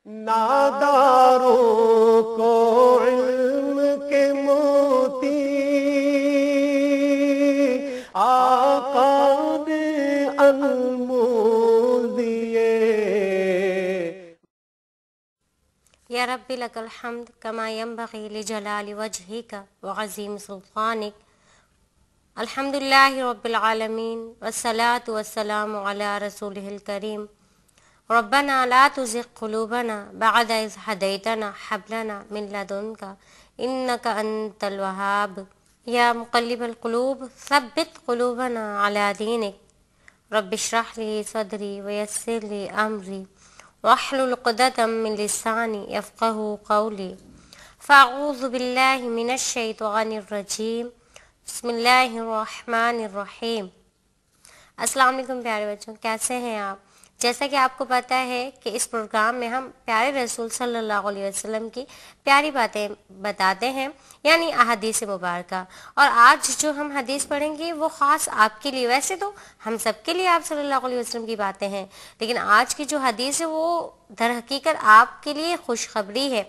ناداروں کو علم کے موتی آقا نے انمول دیے۔ یا رب لک الحمد کما ینبغی لجلال وجہک وعظیم سلطانک۔ الحمد للہ رب العالمین والصلاة والسلام علی رسولہ الکریم۔ ربنا لا تزغ قلوبنا بعد اذ ہدیتنا ہب لنا من لدنک انک انت الوہاب۔ یا مقلب القلوب ثبت قلوبنا علی دینک۔ رب اشرح لی صدری ویسر لی امری واحلل عقدۃ من لسانی یفقہوا قولی۔ فاعوذ باللہ من الشیطان الرجیم، بسم اللہ الرحمن الرحیم۔ السلام علیکم پیارے بچوں، کیسے ہیں آپ؟ جیسا کہ آپ کو پتہ ہے کہ اس پروگرام میں ہم پیارے رسول صلی اللہ علیہ وسلم کی پیاری باتیں بتاتے ہیں، یعنی احادیث مبارکہ۔ اور آج جو ہم حدیث پڑھیں گے وہ خاص آپ کے لیے، ویسے تو ہم سب کے لیے آپ صلی اللہ علیہ وسلم کی باتیں ہیں، لیکن آج کی جو حدیث ہے وہ در حقیقت آپ کے لیے خوشخبری ہے۔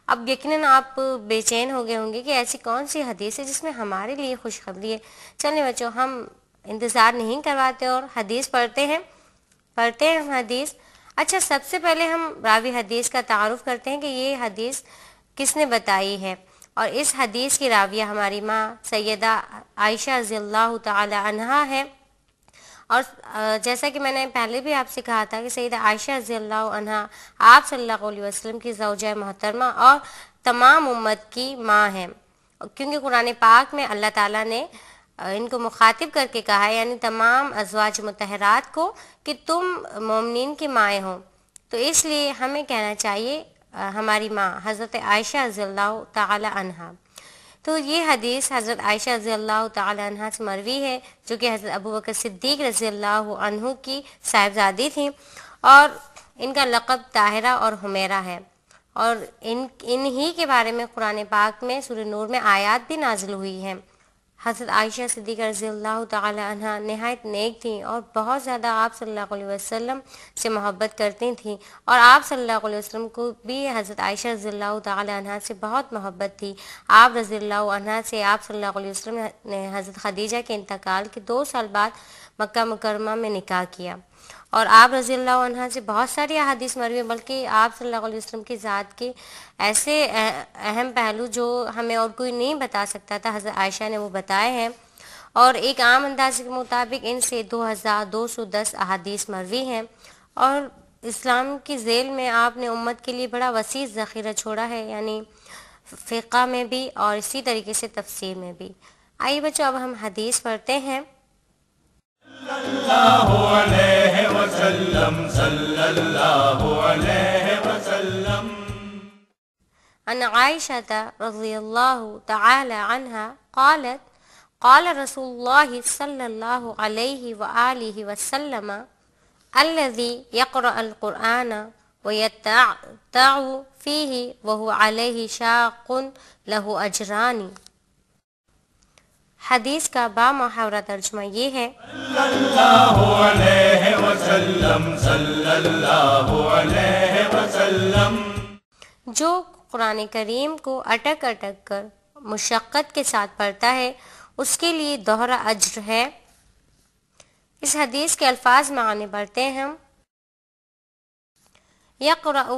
اب یقیناً آپ بے چین ہو گئے ہوں گے کہ ایسی کون سی حدیث ہے جس میں ہمارے لیے خوشخبری ہے۔ چلیں بچوں، ہم انتظار نہیں کرواتے اور حدیث پڑھتے ہیں ہم حدیث۔ اچھا، سب سے پہلے ہم راوی حدیث کا تعارف کرتے ہیں کہ یہ حدیث کس نے بتائی ہے۔ اور اس حدیث کی راویہ ہماری ماں سیدہ عائشہ رضی اللہ تعالی عنہا ہے۔ اور جیسا کہ میں نے پہلے بھی آپ سے کہا تھا کہ سیدہ عائشہ رضی اللہ عنہا آپ صلی اللہ علیہ وسلم کی زوجہ محترمہ اور تمام امت کی ماں ہیں، کیونکہ قرآن پاک میں اللہ تعالیٰ نے ان کو مخاطب کر کے کہا ہے، یعنی تمام ازواج مطہرات کو، کہ تم مومنین کی مائیں ہو۔ تو اس لیے ہمیں کہنا چاہیے ہماری ماں حضرت عائشہ رضی اللہ تعالی عنہا۔ تو یہ حدیث حضرت عائشہ رضی اللہ تعالی عنہا سے مروی ہے، جو کہ حضرت ابوبکر صدیق رضی اللہ عنہ کی صاحبزادی تھیں، اور ان کا لقب طاہرہ اور حمیرہ ہے۔ اور انہی کے بارے میں قرآن پاک میں سورہ نور میں آیات بھی نازل ہوئی ہیں۔ حضرت عائشہ صدیقہ رضی اللہ تعالی عنہا نہایت نیک تھیں اور بہت زیادہ آپ صلی اللہ علیہ وسلم سے محبت کرتی تھیں، اور آپ صلی اللہ علیہ وسلم کو بھی حضرت عائشہ رضی اللہ تعالی عنہا سے بہت محبت تھی۔ آپ رضی اللہ عنہا سے آپ صلی اللہ علیہ وسلم نے حضرت خدیجہ کے انتقال کے 2 سال بعد مکہ مکرمہ میں نکاح کیا، اور آپ رضی اللہ عنہا سے بہت ساری احادیث مروی ہیں، بلکہ آپ صلی اللہ علیہ وسلم کی ذات کے ایسے اہم پہلو جو ہمیں اور کوئی نہیں بتا سکتا تھا، حضرت عائشہ نے وہ بتائے ہیں۔ اور ایک عام انداز کے مطابق ان سے 2210 احادیث مروی ہیں، اور اسلام کی ذیل میں آپ نے امت کے لیے بڑا وسیع ذخیرہ چھوڑا ہے، یعنی فقہ میں بھی اور اسی طریقے سے تفسیر میں بھی۔ آئیے بچوں، اب ہم حدیث پڑھتے ہیں۔ اللہ علیہ وسلم، صلی اللہ علیہ وسلم۔ عن عائشة رضی اللہ تعالی عنہا قالت قال رسول اللہ صلی اللہ علیہ وآلہ وسلم الذي يقرأ القرآن ويتعتع فيه وهو عليه شاق له أجران۔ حدیث کا بامحاورہ ترجمہ یہ ہے، صلی اللہ علیہ وسلم، صلی اللہ علیہ وسلم۔ جو قرآن کریم کو اٹک اٹک کر مشقت کے ساتھ پڑھتا ہے اس کے لیے دوہرا اجر ہے۔ اس حدیث کے الفاظ معنی پڑھتے ہیں ہم۔ یقرأ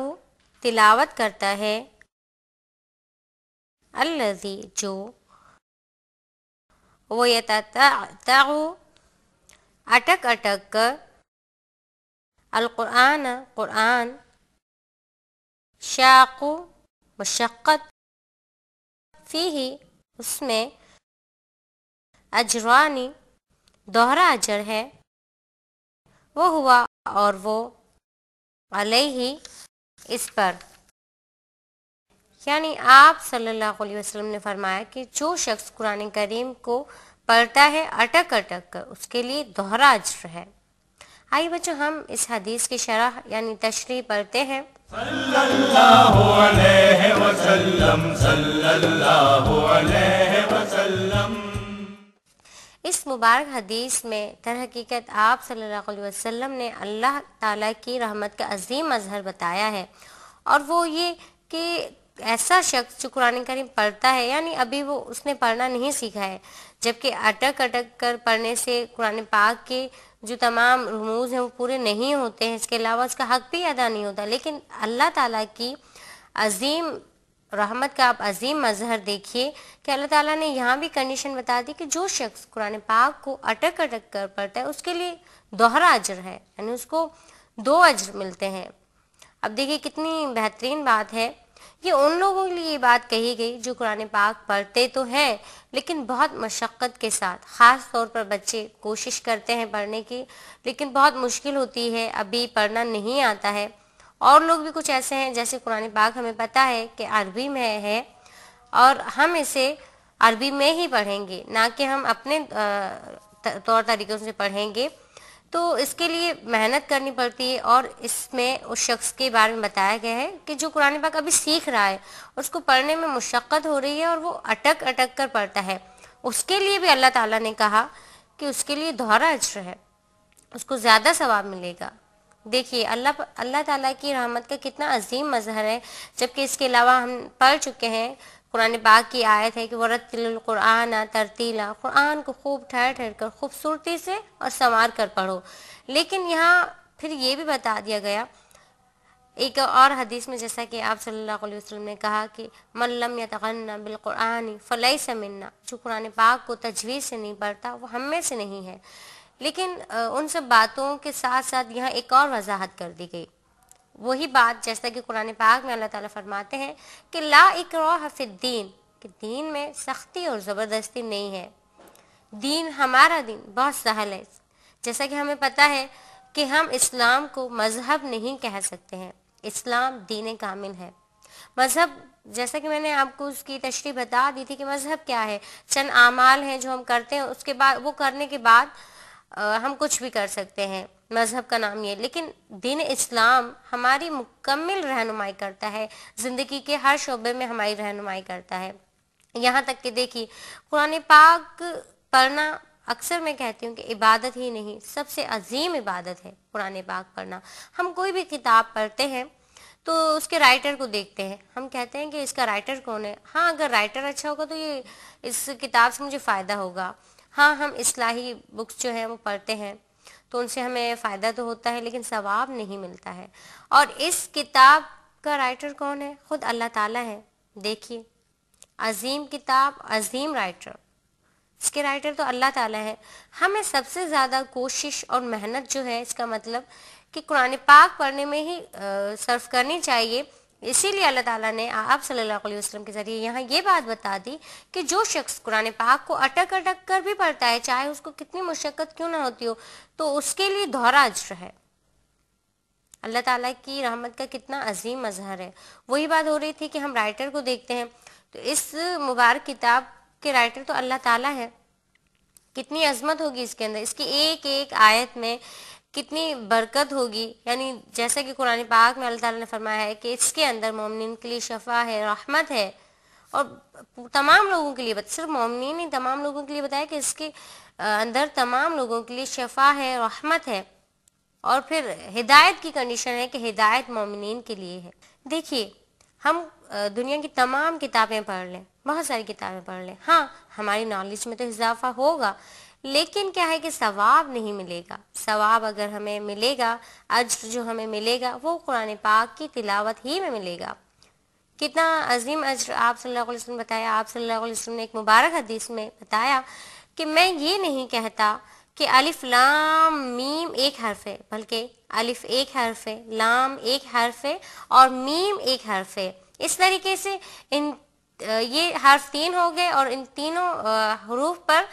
تلاوت کرتا ہے، الذی جو، وہ یتتعتع اٹک اٹک کر، القرآن قرآن، شاق مشقت، فیہ اس میں، اجرانی دوہرا اجر ہے، وہ ہوا اور وہ، علیہ اس پر، یعنی آپ صلی اللہ علیہ وسلم نے فرمایا کہ جو شخص قرآن کریم کو پڑھتا ہے اٹک اٹک کر اس کے لیے دوہرا اجر ہے۔ آئیے بچوں، ہم اس حدیث کی شرح یعنی تشریح پڑھتے ہیں۔ صلی اللہ علیہ وسلم، صلی اللہ علیہ وسلم۔ اس مبارک حدیث میں در حقیقت آپ صلی اللہ علیہ وسلم نے اللہ تعالیٰ کی رحمت کا عظیم مظہر بتایا ہے، اور وہ یہ کہ ایسا شخص جو قرآن کریم پڑھتا ہے، یعنی ابھی وہ اس نے پڑھنا نہیں سیکھا ہے، جبکہ اٹک اٹک کر پڑھنے سے قرآن پاک کے جو تمام رموز ہیں وہ پورے نہیں ہوتے ہیں، اس کے علاوہ اس کا حق بھی ادا نہیں ہوتا۔ لیکن اللہ تعالیٰ کی عظیم رحمت کا آپ عظیم مظہر دیکھیے کہ اللہ تعالیٰ نے یہاں بھی کنڈیشن بتا دی کہ جو شخص قرآن پاک کو اٹک اٹک کر پڑھتا ہے اس کے لیے دوہرا اجر ہے، یعنی اس کو 2 اجر ملتے ہیں۔ اب دیکھیے کتنی بہترین بات ہے، یہ ان لوگوں کے لیے یہ بات کہی گئی جو قرآن پاک پڑھتے تو ہیں لیکن بہت مشقت کے ساتھ، خاص طور پر بچے کوشش کرتے ہیں پڑھنے کی لیکن بہت مشکل ہوتی ہے، ابھی پڑھنا نہیں آتا ہے۔ اور لوگ بھی کچھ ایسے ہیں جیسے قرآن پاک ہمیں پتہ ہے کہ عربی میں ہے اور ہم اسے عربی میں ہی پڑھیں گے، نہ کہ ہم اپنے طور طریقوں سے پڑھیں گے، تو اس کے لیے محنت کرنی پڑتی ہے۔ اور اس میں اس شخص کے بارے میں بتایا گیا ہے کہ جو قرآن پاک ابھی سیکھ رہا ہے، اس کو پڑھنے میں مشقت ہو رہی ہے اور وہ اٹک اٹک کر پڑھتا ہے، اس کے لیے بھی اللہ تعالیٰ نے کہا کہ اس کے لیے دوہرا اجر ہے، اس کو زیادہ ثواب ملے گا۔ دیکھیے اللہ تعالیٰ کی رحمت کا کتنا عظیم مظہر ہے، جبکہ اس کے علاوہ ہم پڑھ چکے ہیں قرآن پاک کی آیت ہے کہ وَرَتِّلِ الْقُرْآنَ تَرْتِیلًا، قرآن کو خوب ٹھہر ٹھہر کر خوبصورتی سے اور سنوار کر پڑھو۔ لیکن یہاں پھر یہ بھی بتا دیا گیا ایک اور حدیث میں، جیسا کہ آپ صلی اللہ علیہ وسلم نے کہا کہ مَن لَمْ يَتَغَنَّ بِالْقُرْآنِ فَلَيْسَ مِنَّا، جو قرآن پاک کو تجوید سے نہیں پڑھتا وہ ہم میں سے نہیں ہے۔ لیکن ان سب باتوں کے ساتھ ساتھ یہاں ایک اور وضاحت کر دی گئی، وہی بات جیسا کہ قرآن پاک میں اللہ تعالیٰ فرماتے ہیں کہ لا اکراہ فی الدین، کہ دین میں سختی اور زبردستی نہیں ہے، دین ہمارا دین بہت سہل ہے۔ جیسا کہ ہمیں پتہ ہے کہ ہم اسلام کو مذہب نہیں کہہ سکتے ہیں، اسلام دین کامل ہے۔ مذہب جیسا کہ میں نے آپ کو اس کی تشریح بتا دی تھی کہ مذہب کیا ہے، چند اعمال ہیں جو ہم کرتے ہیں، اس کے بعد وہ کرنے کے بعد ہم کچھ بھی کر سکتے ہیں، مذہب کا نام یہ۔ لیکن دین اسلام ہماری مکمل رہنمائی کرتا ہے، زندگی کے ہر شعبے میں ہماری رہنمائی کرتا ہے، یہاں تک کہ دیکھیے قرآن پاک پڑھنا اکثر میں کہتی ہوں کہ عبادت ہی نہیں، سب سے عظیم عبادت ہے قرآن پاک پڑھنا۔ ہم کوئی بھی کتاب پڑھتے ہیں تو اس کے رائٹر کو دیکھتے ہیں، ہم کہتے ہیں کہ اس کا رائٹر کون ہے، ہاں اگر رائٹر اچھا ہوگا تو یہ اس کتاب سے مجھے فائدہ ہوگا۔ ہاں ہم اصلاحی بکس جو ہیں وہ پڑھتے ہیں تو ان سے ہمیں فائدہ تو ہوتا ہے لیکن ثواب نہیں ملتا ہے۔ اور اس کتاب کا رائٹر کون ہے؟ خود اللہ تعالیٰ ہے۔ دیکھیے عظیم کتاب، عظیم رائٹر، اس کے رائٹر تو اللہ تعالیٰ ہے۔ ہمیں سب سے زیادہ کوشش اور محنت جو ہے، اس کا مطلب کہ قرآن پاک پڑھنے میں ہی صرف کرنی چاہیے۔ اسی لیے اللہ تعالیٰ نے آپ صلی اللہ علیہ وسلم کے ذریعے یہاں یہ بات بتا دی کہ جو شخص قرآن پاک کو اٹک اٹک کر بھی پڑھتا ہے، چاہے اس کو کتنی مشقت کیوں نہ ہوتی ہو، تو اس کے لیے دوہرا اجر ہے۔ اللہ تعالیٰ کی رحمت کا کتنا عظیم مظہر ہے۔ وہی بات ہو رہی تھی کہ ہم رائٹر کو دیکھتے ہیں تو اس مبارک کتاب کے رائٹر تو اللہ تعالیٰ ہے۔ کتنی عظمت ہوگی اس کے اندر، اس کی ایک ایک آیت میں کتنی برکت ہوگی، یعنی جیسا کہ قرآن پاک میں اللہ تعالیٰ نے فرمایا ہے کہ اس کے اندر مومنین کے لیے شفا ہے، رحمت ہے، اور تمام لوگوں کے لیے، صرف مومنین نہیں تمام لوگوں کے لیے بتایا کہ اس کے اندر تمام لوگوں کے لیے شفا ہے، رحمت ہے، اور پھر ہدایت کی کنڈیشن ہے کہ ہدایت مومنین کے لیے ہے۔ دیکھیے ہم دنیا کی تمام کتابیں پڑھ لیں، بہت ساری کتابیں پڑھ لیں، ہاں ہماری نالج میں تو اضافہ ہوگا، لیکن کیا ہے کہ ثواب نہیں ملے گا۔ ثواب اگر ہمیں ملے گا، اجر جو ہمیں ملے گا وہ قرآن پاک کی تلاوت ہی میں ملے گا۔ کتنا عظیم اجر آپ صلی اللہ علیہ وسلم بتایا۔ آپ صلی اللہ علیہ وسلم نے ایک مبارک حدیث میں بتایا کہ میں یہ نہیں کہتا کہ الف لام میم ایک حرف ہے، بلکہ الف ایک حرف ہے، لام ایک حرف ہے اور میم ایک حرف ہے۔ اس طریقے سے یہ حرف 3 ہو گئے اور ان تینوں حروف پر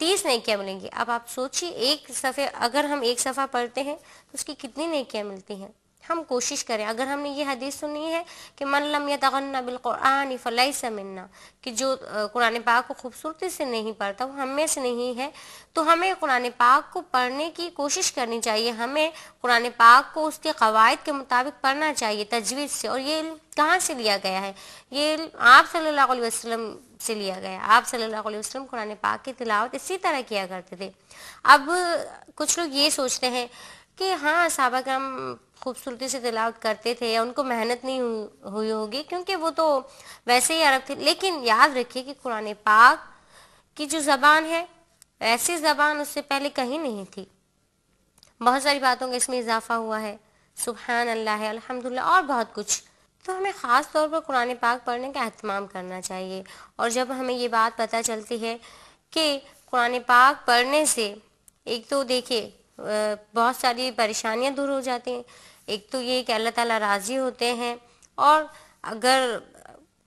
30 نیکیاں ملیں گی۔ اب آپ سوچیے ایک صفحے اگر ہم ایک صفحہ پڑھتے ہیں تو اس کی کتنی نیکیاں ملتی ہیں۔ ہم کوشش کریں، اگر ہم نے یہ حدیث سنی ہے کہ من لم یتغن بالقرآن فلیس منا، کہ جو قرآن پاک کو خوبصورتی سے نہیں پڑھتا وہ ہم میں سے نہیں ہے، تو ہمیں قرآن پاک کو پڑھنے کی کوشش کرنی چاہیے، ہمیں قرآن پاک کو اس کے قواعد کے مطابق پڑھنا چاہیے تجوید سے۔ اور یہ علم کہاں سے لیا گیا ہے؟ یہ علم آپ صلی اللہ علیہ وسلم سے لیا گیا۔ آپ صلی اللہ علیہ وسلم قرآن پاک کی تلاوت اسی طرح کیا کرتے تھے۔ اب کچھ لوگ یہ سوچتے ہیں کہ ہاں صحابہ کرام خوبصورتی سے تلاوت کرتے تھے یا ان کو محنت نہیں ہوئی ہوگی، کیونکہ وہ تو ویسے ہی عرب تھے. لیکن یاد رکھیے کہ قرآن پاک کی جو زبان ہے ایسی زبان اس سے پہلے کہیں نہیں تھی. بہت ساری باتوں کا اس میں اضافہ ہوا ہے، سبحان اللہ ہے، الحمدللہ اور بہت کچھ. تو ہمیں خاص طور پر قرآن پاک پڑھنے کا اہتمام کرنا چاہیے. اور جب ہمیں یہ بات پتہ چلتی ہے کہ قرآن پاک پڑھنے سے ایک تو دیکھیے بہت ساری پریشانیاں دور ہو جاتی ہیں، ایک تو یہ کہ اللہ تعالیٰ راضی ہوتے ہیں، اور اگر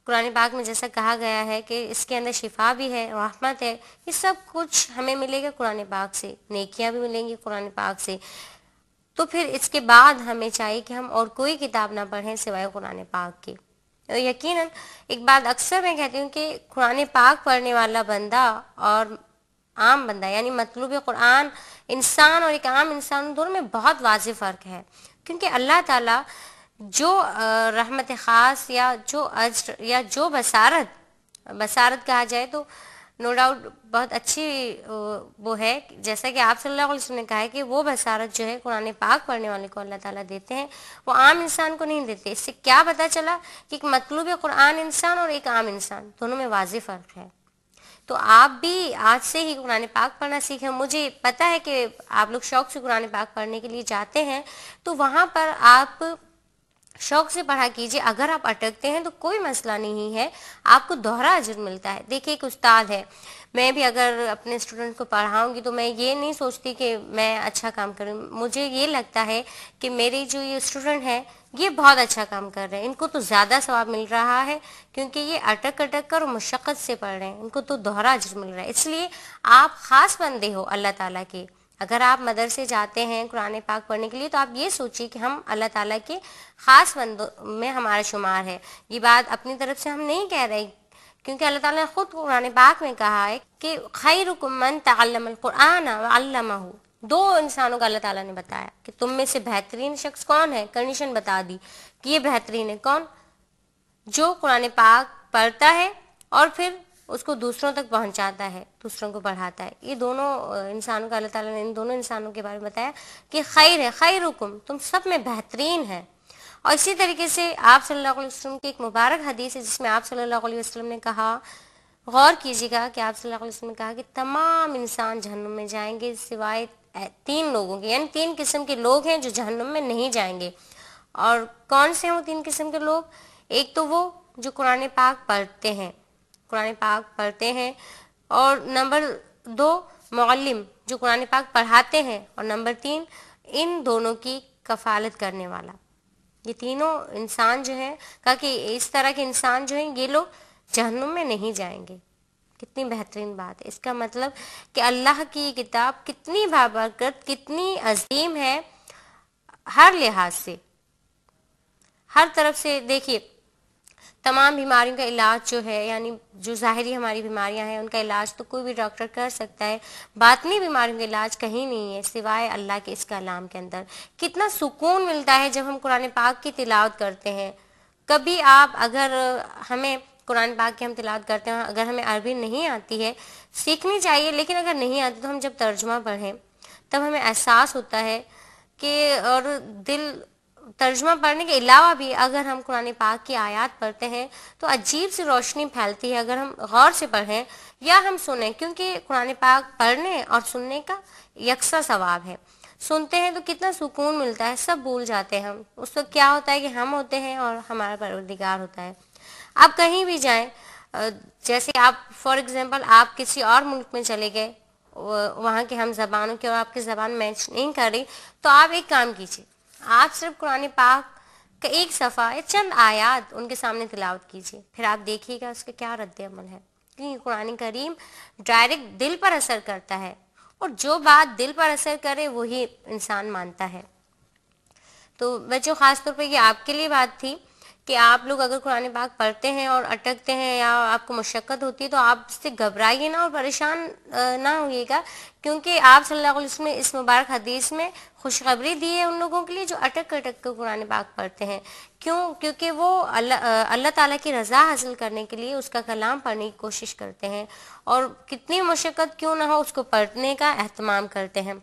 قرآن پاک میں جیسا کہا گیا ہے کہ اس کے اندر شفا بھی ہے، رحمت ہے، یہ سب کچھ ہمیں ملے گا قرآن پاک سے، نیکیاں بھی ملیں گی قرآن پاک سے. تو پھر اس کے بعد ہمیں چاہیے کہ ہم اور کوئی کتاب نہ پڑھیں سوائے قرآن پاک کے. یقیناً ایک بات اکثر میں کہتی ہوں کہ قرآن پاک پڑھنے والا بندہ اور عام بندہ یعنی مطلوب قرآن انسان اور ایک عام انسان دونوں میں بہت واضح فرق ہے. کیونکہ اللہ تعالیٰ جو رحمت خاص یا جو اجر یا جو بصارت کہا جائے تو نو ڈاؤٹ بہت اچھی وہ ہے، جیسا کہ آپ صلی اللہ علیہ وسلم نے کہا ہے کہ وہ بصارت جو ہے قرآن پاک پڑھنے والے کو اللہ تعالیٰ دیتے ہیں، وہ عام انسان کو نہیں دیتے. اس سے کیا پتہ چلا کہ ایک مطلوب قرآن انسان اور ایک عام انسان دونوں میں واضح فرق ہے. تو آپ بھی آج سے ہی قرآن پاک پڑھنا سیکھیں. مجھے پتہ ہے کہ آپ لوگ شوق سے قرآن پاک پڑھنے کے لیے جاتے ہیں، تو وہاں پر آپ شوق سے پڑھا کیجئے. اگر آپ اٹکتے ہیں تو کوئی مسئلہ نہیں ہے، آپ کو دوہرا اجر ملتا ہے. دیکھیے ایک استاد ہے، میں بھی اگر اپنے اسٹوڈنٹ کو پڑھاؤں گی تو میں یہ نہیں سوچتی کہ میں اچھا کام کروں. مجھے یہ لگتا ہے کہ میری جو یہ اسٹوڈنٹ ہے یہ بہت اچھا کام کر رہے ہیں، ان کو تو زیادہ ثواب مل رہا ہے کیونکہ یہ اٹک کر اور مشقت سے پڑھ رہے ہیں، ان کو تو دوہرا اجر مل رہا ہے. اس لیے آپ خاص بندے ہو اللہ تعالیٰ کے. اگر آپ مدرسے جاتے ہیں قرآن پاک پڑھنے کے لیے تو آپ یہ سوچیے کہ ہم اللہ تعالیٰ کے خاص بندوں میں ہمارا شمار ہے. یہ بات اپنی طرف سے ہم نہیں کہہ رہے، کیونکہ اللہ تعالیٰ نے خود قرآن پاک میں کہا ہے کہ خیرکم من تعلم القرآن وعلمہ. دو انسانوں کا اللہ تعالیٰ نے بتایا کہ تم میں سے بہترین شخص کون ہے، کنڈیشن بتا دی کہ یہ بہترین ہے کون، جو قرآن پاک پڑھتا ہے اور پھر اس کو دوسروں تک پہنچاتا ہے، دوسروں کو پڑھاتا ہے. یہ دونوں انسانوں کا اللہ تعالیٰ نے ان دونوں انسانوں کے بارے میں بتایا کہ خیر ہے، خیرکم، تم سب میں بہترین ہے. اور اسی طریقے سے آپ صلی اللہ علیہ وسلم کی ایک مبارک حدیث ہے جس میں آپ صلی اللہ علیہ وسلم نے کہا، غور کیجیے گا کہ آپ صلی اللہ علیہ وسلم نے کہا کہ تمام انسان جہنم میں جائیں گے سوائے 3 لوگوں کے، یعنی 3 قسم کے لوگ ہیں جو جہنم میں نہیں جائیں گے. اور کون سے ہیں وہ 3 قسم کے لوگ؟ ایک تو وہ جو قرآن پاک پڑھتے ہیں، قرآن پاک پڑھتے ہیں، اور نمبر 2 معلم جو قرآن پاک پڑھاتے ہیں، اور نمبر 3 ان دونوں کی کفالت کرنے والا. یہ تینوں انسان جو ہیں کہا کہ اس طرح کے انسان جو ہیں یہ لوگ جہنم میں نہیں جائیں گے. کتنی بہترین بات ہے. اس کا مطلب کہ اللہ کی کتاب کتنی بابرکت، کتنی عظیم ہے ہر لحاظ سے، ہر طرف سے. دیکھیے تمام بیماریوں کا علاج جو ہے، یعنی جو ظاہری ہماری بیماریاں ہیں ان کا علاج تو کوئی بھی ڈاکٹر کر سکتا ہے، باطنی بیماریوں کا علاج کہیں نہیں ہے سوائے اللہ کے اس کلام کے اندر. کتنا سکون ملتا ہے جب ہم قرآن پاک کی تلاوت کرتے ہیں. کبھی آپ اگر ہمیں قرآن پاک کی ہم تلاوت کرتے ہیں، اگر ہمیں عربی نہیں آتی ہے، سیکھنی چاہیے، لیکن اگر نہیں آتی تو ہم جب ترجمہ پڑھیں تب ہمیں احساس ہوتا ہے کہ، اور ترجمہ پڑھنے کے علاوہ بھی اگر ہم قرآن پاک کی آیات پڑھتے ہیں تو عجیب سی روشنی پھیلتی ہے اگر ہم غور سے پڑھیں یا ہم سنیں، کیونکہ قرآن پاک پڑھنے اور سننے کا یکساں ثواب ہے. سنتے ہیں تو کتنا سکون ملتا ہے، سب بھول جاتے ہیں ہم. اس وقت کیا ہوتا ہے کہ ہم ہوتے ہیں اور ہمارا پروردگار ہوتا ہے. آپ کہیں بھی جائیں، جیسے آپ فار ایگزامپل آپ کسی اور ملک میں چلے گئے، وہاں کے ہم زبانوں کی اور آپ کی زبان میچ نہیں کر رہی، تو آپ ایک کام کیجیے، آپ صرف قرآن پاک کا ایک صفحہ یا چند آیات ان کے سامنے تلاوت کیجیے، پھر آپ دیکھیے گا اس کا کیا رد عمل ہے. کیونکہ قرآن کریم ڈائریکٹ دل پر اثر کرتا ہے، اور جو بات دل پر اثر کرے وہی انسان مانتا ہے. تو بچوں خاص طور پہ یہ آپ کے لیے بات تھی کہ آپ لوگ اگر قرآن پاک پڑھتے ہیں اور اٹکتے ہیں یا آپ کو مشقت ہوتی ہے تو آپ اس سے گھبرائیے نہ اور پریشان نہ ہوئیے گا، کیونکہ آپ صلی اللہ علیہ وسلم نے اس مبارک حدیث میں خوشخبری دی ہے ان لوگوں کے لیے جو اٹک کر قرآن پاک پڑھتے ہیں. کیونکہ وہ اللہ تعالیٰ کی رضا حاصل کرنے کے لیے اس کا کلام پڑھنے کی کوشش کرتے ہیں، اور کتنی مشقت کیوں نہ ہو اس کو پڑھنے کا اہتمام کرتے ہیں.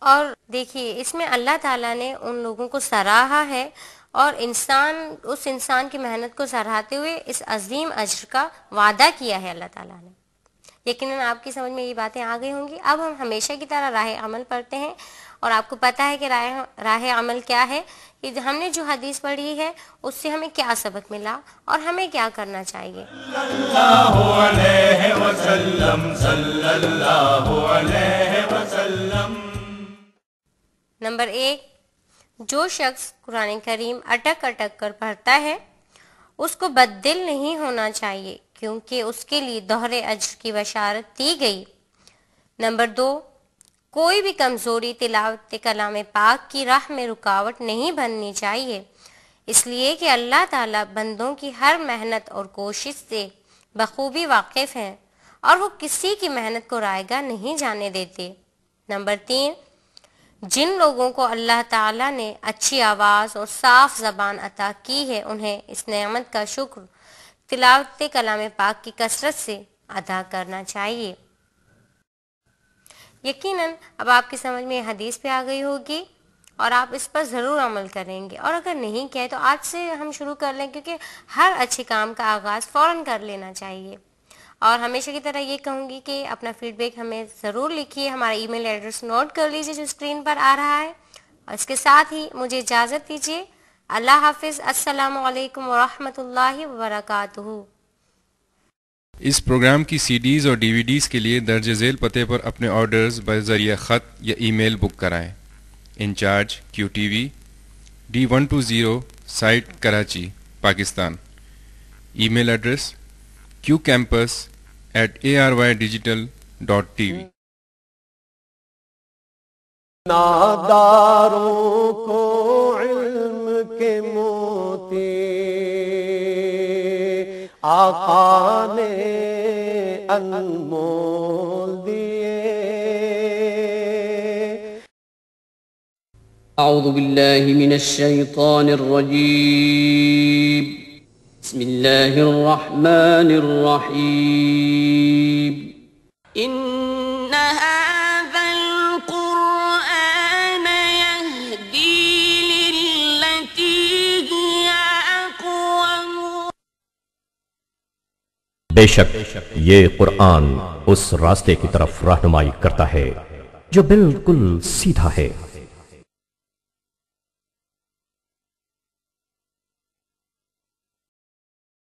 اور دیکھیے اس میں اللہ تعالیٰ نے ان لوگوں کو سراہا ہے اور اس انسان کی محنت کو سراہتے ہوئے اس عظیم اجر کا وعدہ کیا ہے اللہ تعالیٰ نے. یقیناً آپ کی سمجھ میں یہ باتیں آ گئی ہوں گی. اب ہم ہمیشہ کی طرح راہ عمل پڑھتے ہیں، اور آپ کو پتہ ہے کہ راہ عمل کیا ہے، کہ ہم نے جو حدیث پڑھی ہے اس سے ہمیں کیا سبق ملا اور ہمیں کیا کرنا چاہیے. اللہ علیہ وسلم صلی اللہ علیہ وسلم. نمبر 1، جو شخص قرآن کریم اٹک اٹک کر پڑھتا ہے اس کو بد دل نہیں ہونا چاہیے، کیونکہ اس کے لیے دوہرے اجر کی بشارت دی گئی. نمبر 2، کوئی بھی کمزوری تلاوت کلام پاک کی راہ میں رکاوٹ نہیں بننی چاہیے، اس لیے کہ اللہ تعالیٰ بندوں کی ہر محنت اور کوشش سے بخوبی واقف ہیں اور وہ کسی کی محنت کو رائیگاں نہیں جانے دیتے. نمبر 3، جن لوگوں کو اللہ تعالیٰ نے اچھی آواز اور صاف زبان عطا کی ہے انہیں اس نعمت کا شکر تلاوت کلام پاک کی کثرت سے ادا کرنا چاہیے. یقیناً اب آپ کی سمجھ میں یہ حدیث پہ آ گئی ہوگی اور آپ اس پر ضرور عمل کریں گے، اور اگر نہیں کیا تو آج سے ہم شروع کر لیں، کیونکہ ہر اچھے کام کا آغاز فوراً کر لینا چاہیے. اور ہمیشہ کی طرح یہ کہوں گی کہ اپنا فیڈ بیک ہمیں ضرور لکھیے. ہمارا ای میل ایڈریس نوٹ کر لیجیے جو اسکرین پر آ رہا ہے، اور اس کے ساتھ ہی مجھے اجازت دیجیے. اللہ حافظ. السلام علیکم ورحمۃ اللہ وبرکاتہ. اس پروگرام کی سی ڈیز اور ڈی وی ڈیز کے لیے درج ذیل پتے پر اپنے آرڈرز بذریعہ خط یا ای میل بک کرائیں. Incharge QTV D120 site Karachi Pakistan. Email address qcampus@arydigital.tv. ناداروں کو علم کے موتی آقا نے انمول دیے. اعوذ باللہ من الشیطان الرجیم. بسم اللہ الرحمن الرحیم. إن هذا القرآن يهدي للتي هي أقوم. بے شک یہ قرآن اس راستے کی طرف رہنمائی کرتا ہے جو بالکل سیدھا ہے.